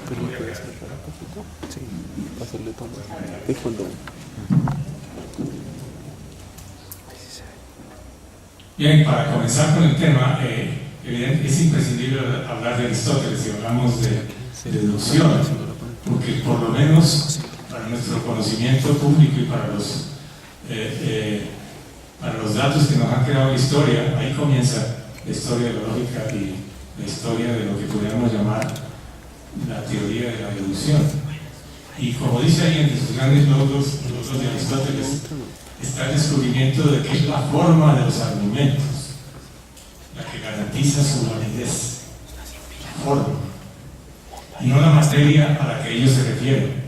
Pero lo puedes cerrar un poquito. Sí, para hacerle toma. Es cuando. Bien, para comenzar con el tema, es imprescindible hablar de Aristóteles si hablamos de deducción, porque por lo menos para nuestro conocimiento público y para los datos que nos han creado la historia, ahí comienza la historia de la lógica y la historia de lo que podríamos llamar la teoría de la deducción. Y como dice ahí entre sus grandes logros de Aristóteles, está el descubrimiento de que es la forma de los argumentos la que garantiza su validez, la forma, y no la materia a la que ellos se refieren.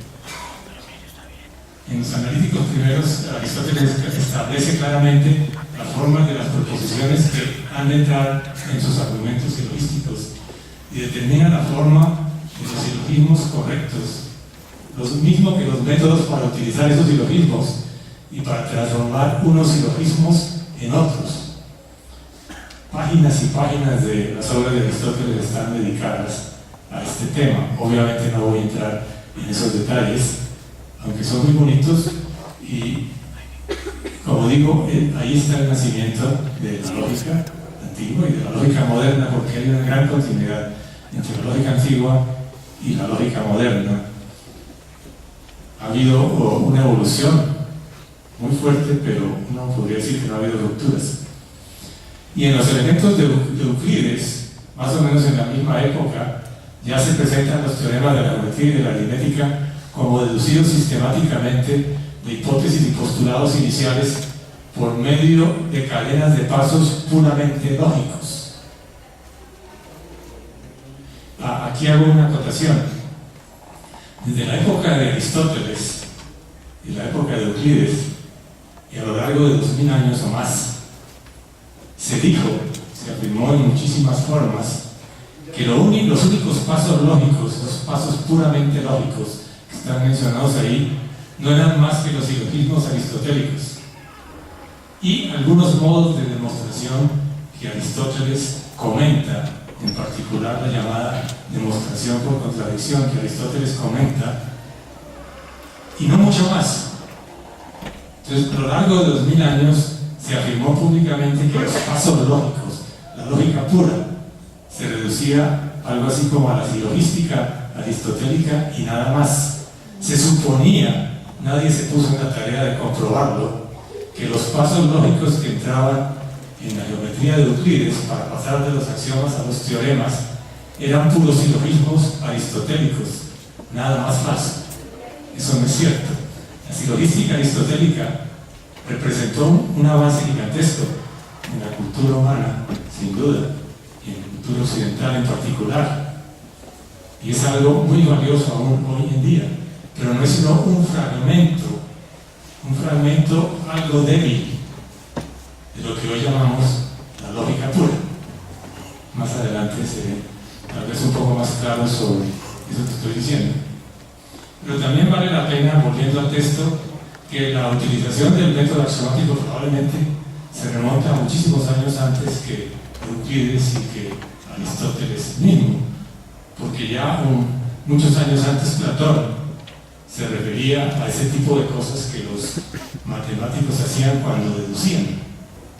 En los analíticos primeros, Aristóteles establece claramente las formas de las proposiciones que han de entrar en sus argumentos silogísticos y determina la forma de los silogismos correctos, lo mismo que los métodos para utilizar esos silogismos y para transformar unos silogismos en otros. Páginas y páginas de las obras de Aristóteles están dedicadas a este tema. Obviamente no voy a entrar en esos detalles, aunque son muy bonitos, y como digo, ahí está el nacimiento de la lógica antigua y de la lógica moderna, porque hay una gran continuidad entre la lógica antigua y la lógica moderna. Ha habido una evolución muy fuerte, pero uno podría decir que no ha habido rupturas. Y en los elementos de Euclides, más o menos en la misma época, ya se presentan los teoremas de la geometría y de la aritmética como deducidos sistemáticamente de hipótesis y postulados iniciales por medio de cadenas de pasos puramente lógicos. Aquí hago una acotación. Desde la época de Aristóteles y la época de Euclides, y a lo largo de 2000 años o más, se afirmó en muchísimas formas que los únicos pasos lógicos, los pasos puramente lógicos que están mencionados ahí, no eran más que los silogismos aristotélicos y algunos modos de demostración que Aristóteles comenta, en particular la llamada demostración por contradicción que Aristóteles comenta, y no mucho más. Entonces, a lo largo de 2000 años se afirmó públicamente que los pasos lógicos, la lógica pura, se reducía algo así como a la silogística aristotélica y nada más. Se suponía, nadie se puso en la tarea de comprobarlo, que los pasos lógicos que entraban en la geometría de Euclides para pasar de los axiomas a los teoremas eran puros silogismos aristotélicos, nada más falso. Eso no es cierto. La silogística aristotélica representó un avance gigantesco en la cultura humana, sin duda, y en la cultura occidental en particular. Y es algo muy valioso aún hoy en día, pero no es sino un fragmento algo débil de lo que hoy llamamos la lógica pura. Más adelante seré tal vez un poco más claro sobre eso que estoy diciendo. Pero también vale la pena, volviendo al texto, que la utilización del método axiomático probablemente se remonta a muchísimos años antes que Euclides y que Aristóteles mismo, porque ya muchos años antes Platón se refería a ese tipo de cosas que los matemáticos hacían cuando deducían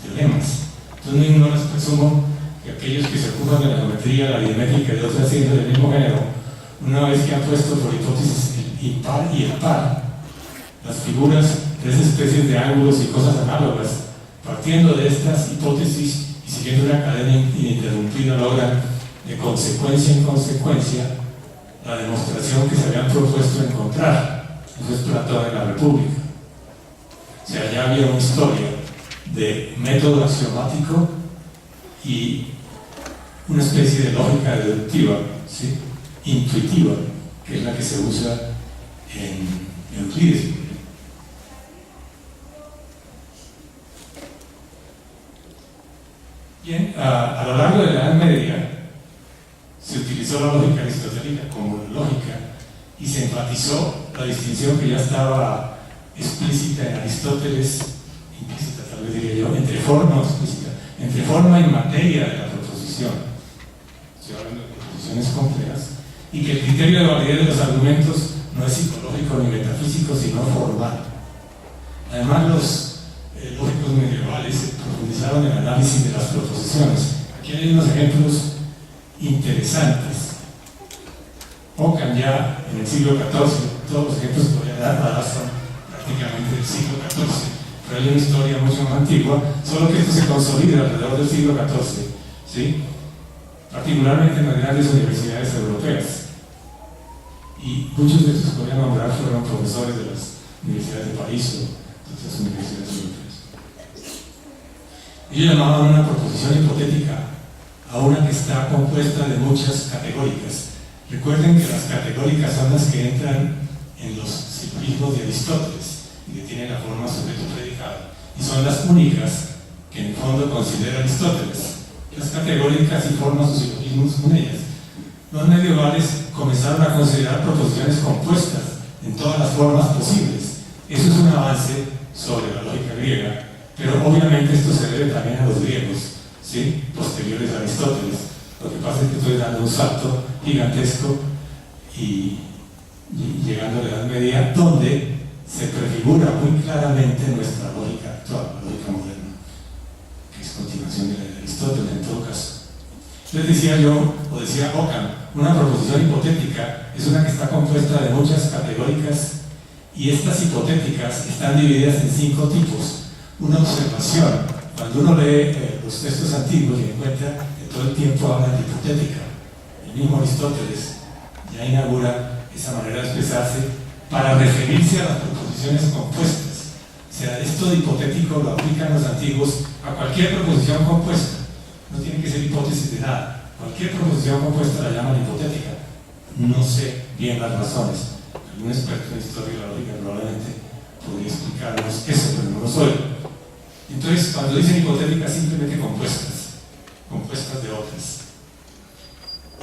teoremas. Entonces no les presumo que aquellos que se ocupan de la geometría, la aritmética y de otras ciencias del mismo género, una vez que han puesto por hipótesis el impar y el par, las figuras de esas especies de ángulos y cosas análogas, partiendo de estas hipótesis y siguiendo una cadena ininterrumpida, logran de consecuencia en consecuencia la demostración que se habían propuesto encontrar. Eso es Platón en la República. O sea, ya había una historia de método axiomático y una especie de lógica deductiva, ¿sí?, intuitiva, que es la que se usa en Euclides. Bien, a lo largo de la Edad Media se utilizó la lógica aristotélica como lógica y se enfatizó la distinción que ya estaba explícita en Aristóteles, implícita tal vez diría yo, entre forma y materia de la proposición. Estoy hablando de proposiciones complejas, y que el criterio de validez de los argumentos no es psicológico ni metafísico, sino formal. Además, los lógicos medievales profundizaron en el análisis de las proposiciones. Aquí hay unos ejemplos interesantes. Ockham ya en el siglo XIV, todos los ejemplos que voy a dar son prácticamente del siglo XIV, pero hay una historia mucho más antigua, solo que esto se consolida alrededor del siglo XIV, ¿sí? Particularmente en las grandes universidades europeas. Y muchos de estos que voy a nombrar fueron profesores de las universidades de París o de otras universidades europeas. Ellos llamaban una proposición hipotética a una que está compuesta de muchas categóricas. Recuerden que las categóricas son las que entran en los silogismos de Aristóteles y que tienen la forma sujeto-predicado, y son las únicas que en el fondo considera Aristóteles. Las categóricas y forman sus silogismos con ellas. Los medievales comenzaron a considerar proposiciones compuestas en todas las formas posibles. Eso es un avance sobre la lógica griega, pero obviamente esto se debe también a los griegos, ¿sí? Posteriores a Aristóteles. Lo que pasa es que estoy dando un salto gigantesco y llegando a la Edad Media, donde se prefigura muy claramente nuestra lógica actual, la lógica moderna, que es continuación de la de Aristóteles en todo caso. Les decía yo, o decía Ockham, una proposición hipotética es una que está compuesta de muchas categóricas, y estas hipotéticas están divididas en 5 tipos. Una observación: cuando uno lee los textos antiguos y encuentra que todo el tiempo hablan de hipotética, el mismo Aristóteles ya inaugura esa manera de expresarse para referirse a las proposiciones compuestas. O sea, esto de hipotético lo aplican los antiguos a cualquier proposición compuesta. No tiene que ser hipótesis de nada. Cualquier proposición compuesta la llaman hipotética. No sé bien las razones. Algún experto en historia de la lógica probablemente podría explicarnos eso, pero no lo soy. Entonces, cuando dicen hipotéticas, simplemente compuestas de otras.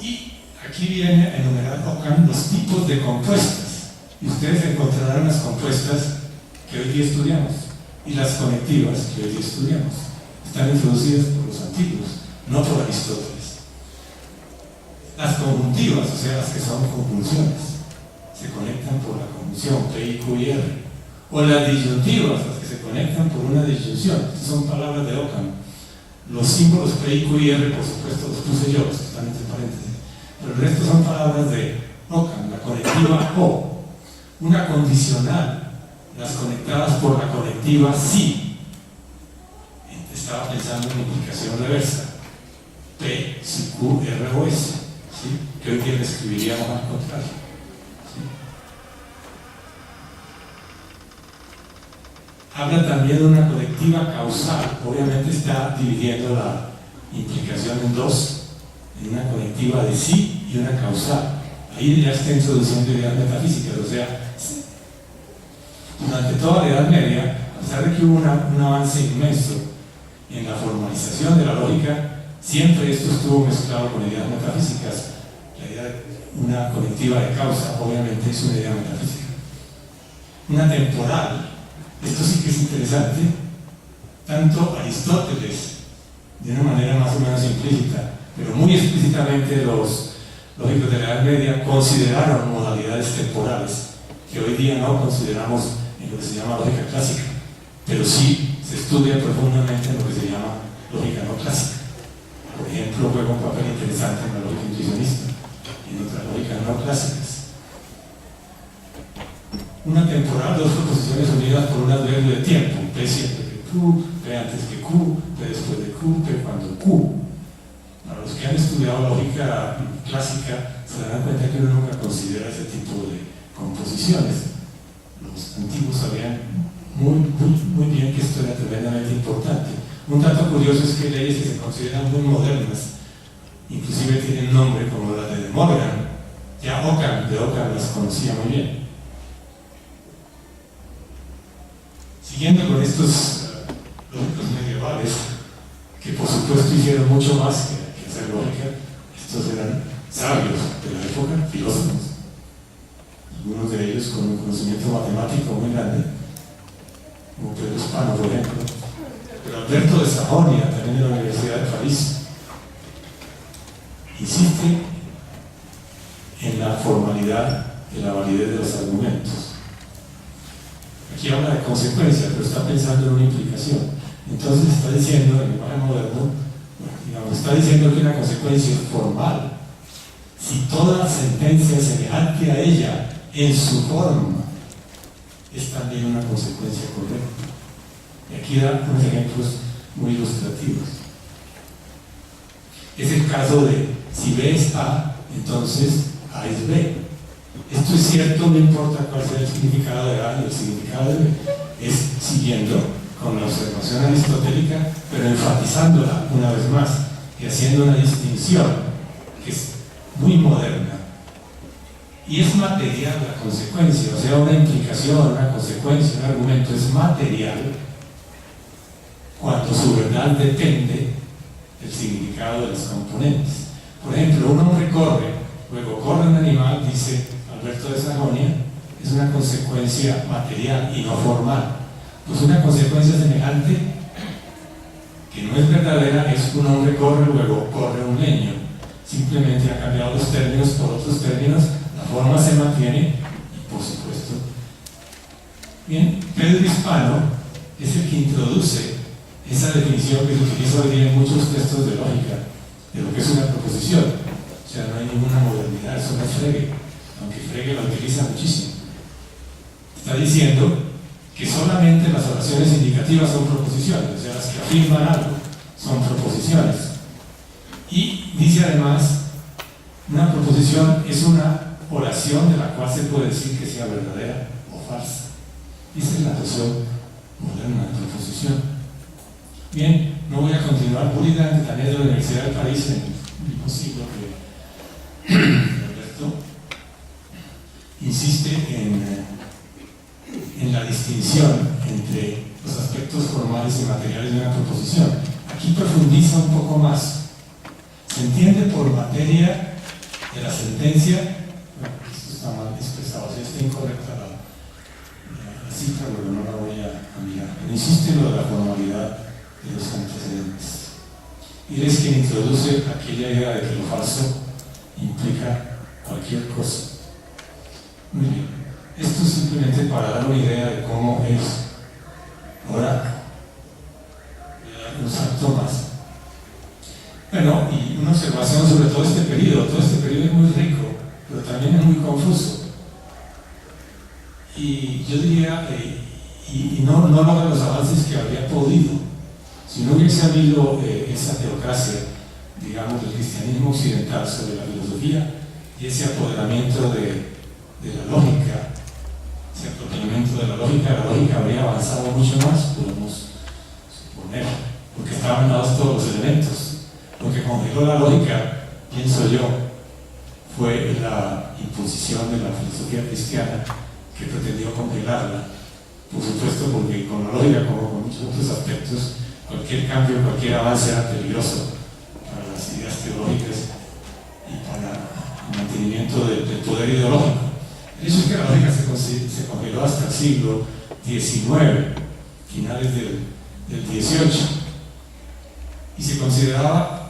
Y aquí viene a enumerar Ockham los tipos de compuestas. Y ustedes encontrarán las compuestas que hoy día estudiamos y las conectivas que hoy día estudiamos. Están introducidas por los antiguos, no por Aristóteles. Las conjuntivas, o sea, las que son conjunciones, se conectan por la conjunción P, I, Q y R. O las disyuntivas, las que se conectan por una disyunción. Estas son palabras de Ockham. Los símbolos P, I, Q y R, por supuesto, los puse yo, los que están entre paréntesis. Pero el resto son palabras de Ockham. La conectiva O, una condicional, las conectadas por la conectiva SI. Estaba pensando en implicación reversa. P, si Q, R o S, ¿sí? Que hoy día le escribiríamos al contrario. ¿Sí? Habla también de una conectiva causal. Obviamente está dividiendo la implicación en dos, en una conectiva de sí y una causal. Ahí ya está introduciendo ideas metafísicas. O sea, durante toda la Edad Media, a pesar de que hubo un avance inmenso en la formalización de la lógica, siempre esto estuvo mezclado con ideas metafísicas. La idea de una conectiva de causa, obviamente, es una idea metafísica. Una temporal, esto sí que es interesante. Tanto Aristóteles, de una manera más o menos implícita, pero muy explícitamente los lógicos de la Edad Media consideraron modalidades temporales que hoy día no consideramos en lo que se llama lógica clásica, pero sí se estudia profundamente en lo que se llama lógica no clásica. Por ejemplo, juega un papel interesante en la lógica intuicionista y en otras lógicas no clásicas. Una temporal, dos proposiciones unidas por un adverbio de tiempo, P siempre que Q, P antes que Q, P después de Q, P cuando Q. Para los que han estudiado lógica clásica se darán cuenta que uno nunca considera ese tipo de composiciones. Los antiguos sabían muy bien que esto era tremendamente importante. Un dato curioso es que leyes que se consideran muy modernas, inclusive tienen nombre como la de Morgan. Ya Ockham las conocía muy bien. Siguiendo con estos lógicos medievales, que por supuesto hicieron mucho más que hacer lógica, estos eran sabios de la época, filósofos, algunos de ellos con un conocimiento matemático muy grande, como Pedro Hispano, por ejemplo, pero Alberto de Sajonia, también de la Universidad de París, insiste en la formalidad de la validez de los argumentos. Aquí habla de consecuencia, pero está pensando en una implicación. Entonces está diciendo, en el lenguaje moderno, digamos, está diciendo que una consecuencia es formal. Si toda sentencia semejante a ella, en su forma, es también una consecuencia correcta. Y aquí da unos ejemplos muy ilustrativos. Es el caso de, si B es A, entonces A es B. Esto es cierto, no importa cuál sea el significado de A y el significado de B. Es siguiendo con la observación aristotélica, pero enfatizándola una vez más y haciendo una distinción que es muy moderna. Y es material la consecuencia, o sea, una implicación, una consecuencia, un argumento es material cuando su verdad depende del significado de los componentes. Por ejemplo, un hombre corre, luego corre un animal, dice Alberto de Sajonia, es una consecuencia material y no formal. Pues una consecuencia semejante, que no es verdadera, es un hombre corre, luego corre un leño. Simplemente ha cambiado los términos por otros términos, la forma se mantiene y por supuesto. Bien, Pedro Hispano es el que introduce esa definición que se utiliza hoy día en muchos textos de lógica de lo que es una proposición. O sea, no hay ninguna modernidad, eso no es Frege, aunque Frege la utiliza muchísimo. Está diciendo que solamente las oraciones indicativas son proposiciones, o sea, las que afirman algo son proposiciones. Y dice además, una proposición es una oración de la cual se puede decir que sea verdadera o falsa. Esa es la noción moderna de proposición. Bien, no voy a continuar. Buridan, también de la Universidad de París, en el mismo siglo que Alberto, insiste en la distinción entre los aspectos formales y materiales de una proposición. Aquí profundiza un poco más. Se entiende por materia de la sentencia, bueno, esto está mal expresado, o sea, está incorrecta la cifra, pero no la voy a mirar. Pero insiste en lo de la formalidad de los antecedentes. Y es quien introduce aquella idea de que lo falso implica cualquier cosa. Muy bien. Esto es simplemente para dar una idea de cómo es. Ahora, voy a dar un salto más. Bueno, y una observación sobre todo este periodo. Todo este periodo es muy rico, pero también es muy confuso. Y yo diría, y no logra los avances que habría podido. Si no hubiese habido esa teocracia, digamos, del cristianismo occidental sobre la filosofía y ese apoderamiento de la lógica, la lógica habría avanzado mucho más, podemos suponer, porque estaban dados todos los elementos. Lo que congeló la lógica, pienso yo, fue la imposición de la filosofía cristiana que pretendió congelarla. Por supuesto, porque con la lógica, como con muchos otros aspectos, cualquier cambio, cualquier avance era peligroso para las ideas teológicas y para el mantenimiento del poder ideológico. El hecho es que la lógica se congeló hasta el siglo XIX, finales del XVIII, y se consideraba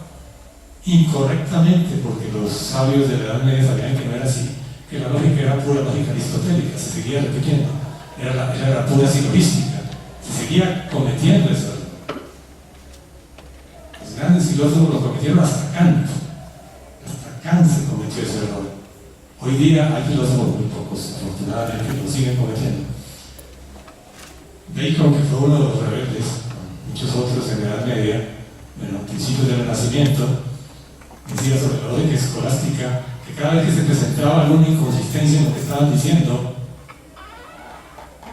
incorrectamente, porque los sabios de la Edad Media sabían que no era así, que la lógica era pura lógica aristotélica, se seguía repitiendo, era la pura silogistica, se seguía cometiendo ese error. Los grandes filósofos lo cometieron hasta Kant se cometió ese error. Hoy día hay filósofos muy pocos, afortunadamente, que lo siguen cometiendo. Bacon, que fue uno de los rebeldes, con muchos otros en la Edad Media, bueno, a principios del Renacimiento, decía sobre la lógica escolástica que cada vez que se presentaba alguna inconsistencia en lo que estaban diciendo,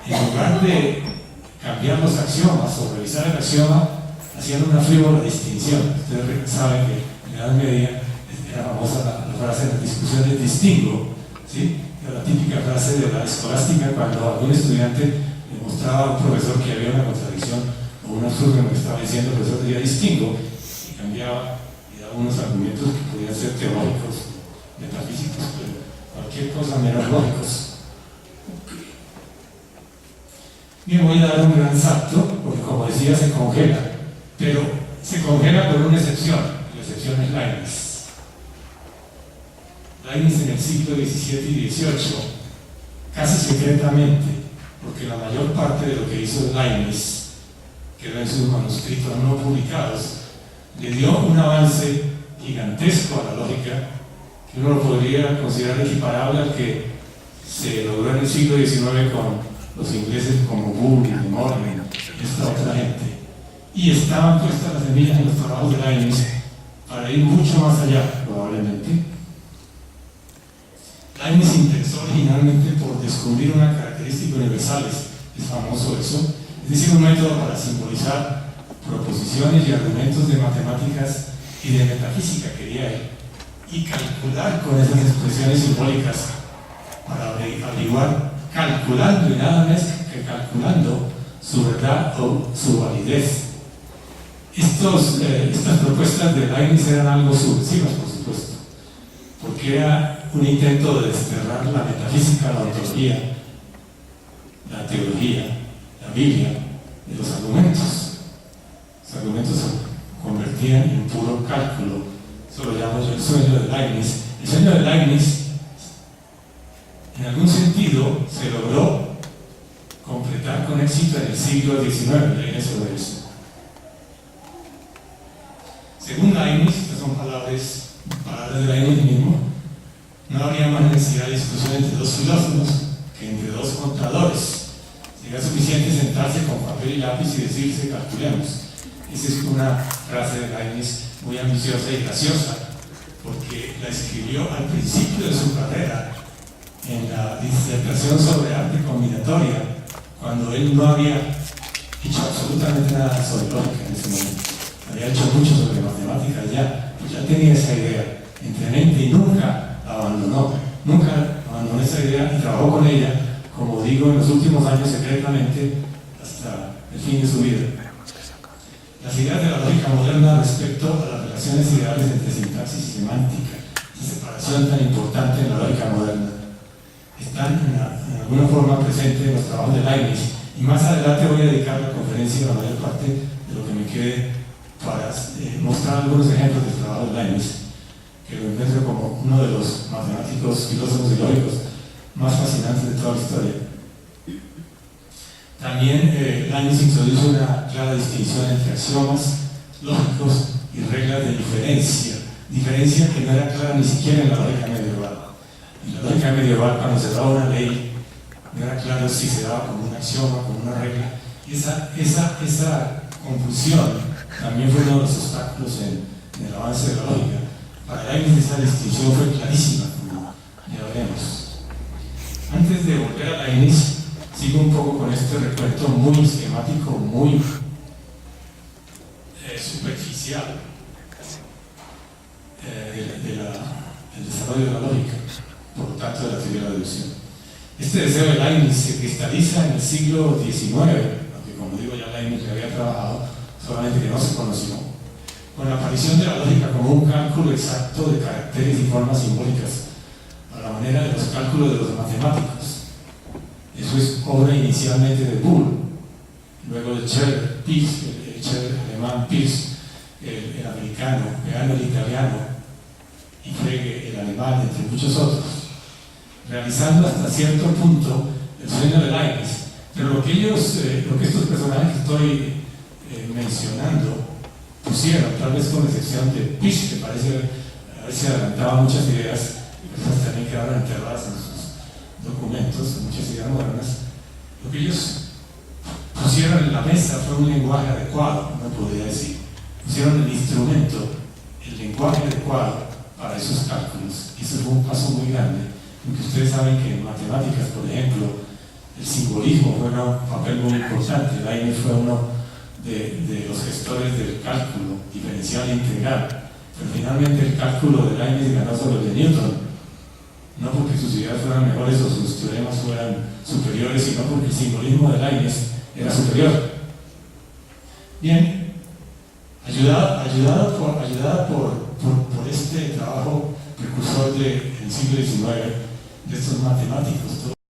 en lugar de cambiar los axiomas o revisar el axioma, hacían una frívola distinción. Ustedes saben que en la Edad Media era famosa la frase de discusión de distingo, ¿sí? Era la típica frase de la escolástica cuando algún estudiante le mostraba a un profesor que había una contradicción o un absurdo en lo que estaba diciendo, el profesor decía distingo y cambiaba y daba unos argumentos que podían ser teóricos, metafísicos, pero cualquier cosa menos lógicos. Bien, voy a dar un gran salto, porque como decía, se congela, pero se congela por una excepción, y la excepción es Leibniz. Leibniz en el siglo XVII y XVIII, casi secretamente, porque la mayor parte de lo que hizo Leibniz quedó en sus manuscritos no publicados, le dio un avance gigantesco a la lógica, que uno lo podría considerar equiparable al que se logró en el siglo XIX con los ingleses como Boole, De Morgan, esta otra gente. Y estaban puestas las semillas en los trabajos de Leibniz para ir mucho más allá, probablemente. Leibniz se interesó originalmente por descubrir una característica universal, es famoso eso, es decir, un método para simbolizar proposiciones y argumentos de matemáticas y de metafísica, quería él, y calcular con esas expresiones simbólicas para averiguar, calculando y nada más que calculando su verdad o su validez. Estas propuestas de Leibniz eran algo subversivas, por supuesto, porque era un intento de desterrar la metafísica, la ontología, la teología, la Biblia, de los argumentos. Los argumentos se convertían en puro cálculo. Eso lo llamo yo el sueño de Leibniz. El sueño de Leibniz, en algún sentido, se logró completar con éxito en el siglo XIX, leeré sobre eso. Según Leibniz, estas son palabras de Leibniz mismo, no habría más necesidad de discusión entre dos filósofos que entre dos contadores. Sería suficiente sentarse con papel y lápiz y decirse calculemos. Esa es una frase de Leibniz muy ambiciosa y graciosa, porque la escribió al principio de su carrera en la disertación sobre arte combinatoria, cuando él no había hecho absolutamente nada sobre lógica en ese momento. Había hecho mucho sobre matemáticas ya, pues ya tenía esa idea entre mente y nunca la abandonó. Nunca abandonó esa idea y trabajó con ella, como digo, en los últimos años secretamente hasta el fin de su vida. Las ideas de la lógica moderna respecto a las relaciones ideales entre sintaxis y semántica, esa separación tan importante en la lógica moderna, están en alguna forma presentes en los trabajos de Leibniz, y más adelante voy a dedicar la conferencia a la mayor parte de lo que me quede para mostrar algunos ejemplos del trabajo de Leibniz, que lo encuentro como uno de los matemáticos, filósofos y lógicos más fascinantes de toda la historia. También Leibniz introduce una clara distinción entre axiomas lógicos y reglas de diferencia que no era clara ni siquiera en la lógica medieval. En la lógica medieval, cuando se daba una ley, no era claro si se daba como un axioma, como una regla, y esa confusión también fue uno de los obstáculos en el avance de la lógica. Para Leibniz esa distinción fue clarísima, como ya veremos. Antes de volver a Leibniz, sigo un poco con este recuento muy esquemático, muy superficial del desarrollo de la lógica, por lo tanto de la teoría de la deducción. Este deseo de Leibniz se cristaliza en el siglo XIX, aunque como digo ya Leibniz ya había trabajado, solamente que no se conoció, con la aparición de la lógica como un cálculo exacto de caracteres y formas simbólicas, a la manera de los cálculos de los matemáticos. Eso es obra inicialmente de Boole, luego de Scherer, Peirce, el Scherer alemán Peirce, el americano, Peano el italiano, y Frege el alemán, entre muchos otros, realizando hasta cierto punto el sueño de Leibniz. Pero lo que estos personajes que estoy mencionando pusieron, tal vez con excepción de Peirce, que parece haberse adelantado muchas ideas, esas también quedaron enterradas en sus documentos, muchas ideas modernas. Lo que ellos pusieron en la mesa fue un lenguaje adecuado, no podría decir. Pusieron el instrumento, el lenguaje adecuado para esos cálculos. Y eso fue un paso muy grande, porque ustedes saben que en matemáticas, por ejemplo, el simbolismo juega un papel muy importante. Leibniz fue uno de los gestores del cálculo diferencial e integral, pero finalmente el cálculo de Leibniz ganó sobre el de Newton, no porque sus ideas fueran mejores o sus teoremas fueran superiores, sino porque el simbolismo de Leibniz era superior. Bien, ayudada por este trabajo precursor del siglo XIX, de estos matemáticos.